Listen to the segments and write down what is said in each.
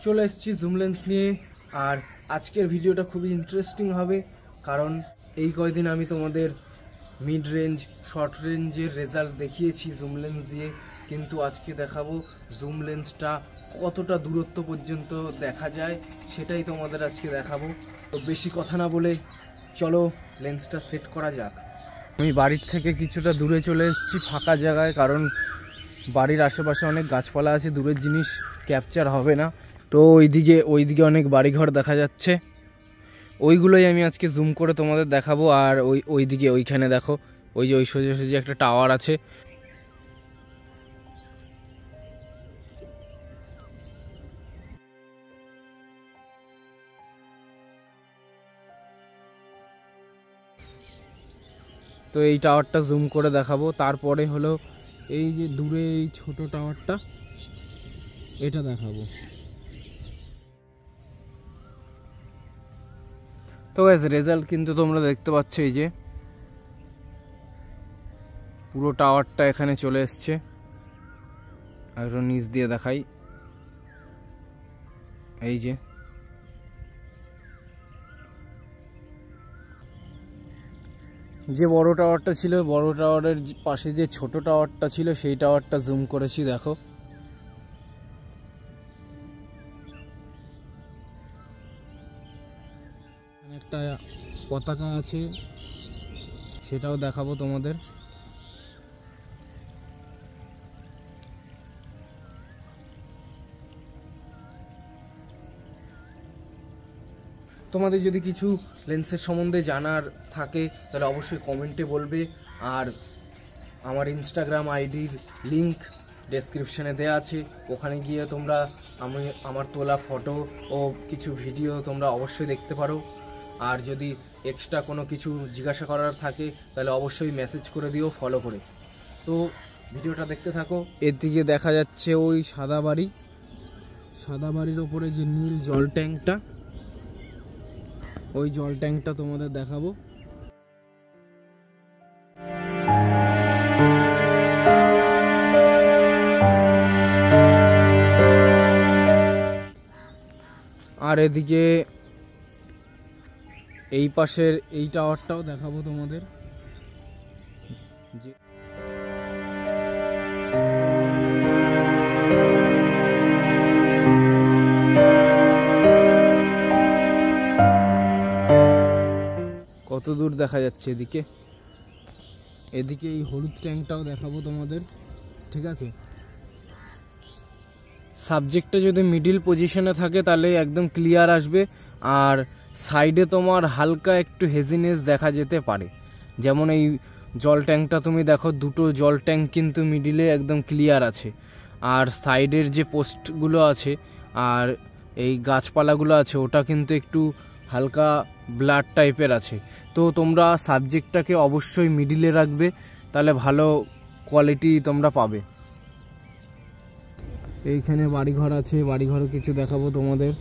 চলে এসেছি zoom lens নিয়ে। আর আজকের ভিডিওটা খুবই ইন্টারেস্টিং হবে, কারণ এই কয়দিন আমি তোমাদের মিড রেঞ্জ শর্ট রেঞ্জের রেজাল্ট দেখিয়েছি জুম লেন্স দিয়ে, কিন্তু আজকে দেখাবো জুম লেন্সটা কতটা দূরত্ব পর্যন্ত দেখা যায় সেটাই তোমাদের আজকে দেখাবো। তো বেশি কথা না বলে চলো লেন্সটা সেট করা যাক। আমি বাড়ির থেকে কিছুটা দূরে চলে এসেছি ফাঁকা জায়গায়, কারণ বাড়ির আশেপাশে অনেক গাছপালা আছে, দূরের জিনিস ক্যাপচার হবে না। তো ওইদিকে অনেক বাড়িঘর দেখা যাচ্ছে, ওইগুলোই আমি আজকে জুম করে তোমাদের দেখাবো। আর ওইদিকে ওইখানে দেখো, ওই সোজাসুজি একটা টাওয়ার আছে। তো এই টাওয়ারটা জুম করে দেখাবো। তারপরে হলো এই যে দূরে এই ছোট টাওয়ারটা, এটা দেখাবো। তো গাইস, রেজাল্ট কিন্তু তোমরা দেখতে পাচ্ছ, এই যে পুরো টাওয়ারটা এখানে চলে এসছে। একটু নিচ দিয়ে দেখাই, এই যে বড় টাওয়ারটা ছিল, বড় টাওয়ারের পাশে যে ছোট টাওয়ারটা ছিল সেই টাওয়ারটা জুম করেছি, দেখো। একটা পতাকা আছে, সেটাও দেখাবো তোমাদের। তোমাদের যদি কিছু লেন্সের সম্বন্ধে জানার থাকে তাহলে অবশ্যই কমেন্টে বলবে। আর আমার ইনস্টাগ্রাম আইডির লিংক ডেসক্রিপশানে দেওয়া আছে, ওখানে গিয়ে তোমরা আমার তোলা ফটো ও কিছু ভিডিও তোমরা অবশ্যই দেখতে পারো। আর যদি এক্সট্রা কোনো কিছু জিজ্ঞাসা করার থাকে তাহলে অবশ্যই মেসেজ করে দিও ফলো করে। তো ভিডিওটা দেখতে থাকো। এর দিকে দেখা যাচ্ছে ওই সাদা বাড়ির ওপরে যে নীল জল ট্যাঙ্কটা, ওই জল ট্যাঙ্কটা তোমাদের দেখাবো। আর এদিকে এই পাশের এই টাওয়ারটাও দেখাবো তোমাদের। যে কত দূর দেখা যাচ্ছে এদিকে এই হলুদ ট্যাঙ্কটাও দেখাবো তোমাদের, ঠিক আছে। সাবজেক্টটা যদি মিডিল পজিশনে থাকে তাহলে একদম ক্লিয়ার আসবে, আর সাইডে তোমার হালকা একটু হেজিনেস দেখা যেতে পারে। যেমন এই জল ট্যাঙ্কটা তুমি দেখো, দুটো জল ট্যাঙ্ক কিন্তু মিডিলে একদম ক্লিয়ার আছে, আর সাইডের যে পোস্টগুলো আছে আর এই গাছপালাগুলো আছে ওটা কিন্তু একটু হালকা ব্লাড টাইপের আছে। তো তোমরা সাবজেক্টটাকে অবশ্যই মিডিলে রাখবে, তাহলে ভালো কোয়ালিটি তোমরা পাবে। এইখানে বাড়িঘর আছে, বাড়িঘরও কিছু দেখাবো তোমাদের।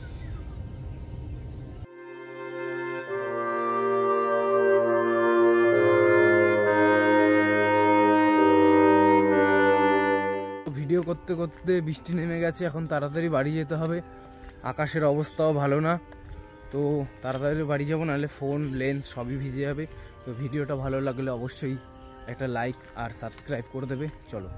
ভিডিও করতে করতে বৃষ্টি নেমে গেছে, এখন তাড়াতাড়ি বাড়ি যেতে হবে। আকাশের অবস্থাও ভালো না, তো তাড়াতাড়ি বাড়ি যাবো, নাহলে ফোন লেন্স সবই ভিজে যাবে। তো ভিডিওটা ভালো লাগলে অবশ্যই একটা লাইক আর সাবস্ক্রাইব করে দেবে। চলো।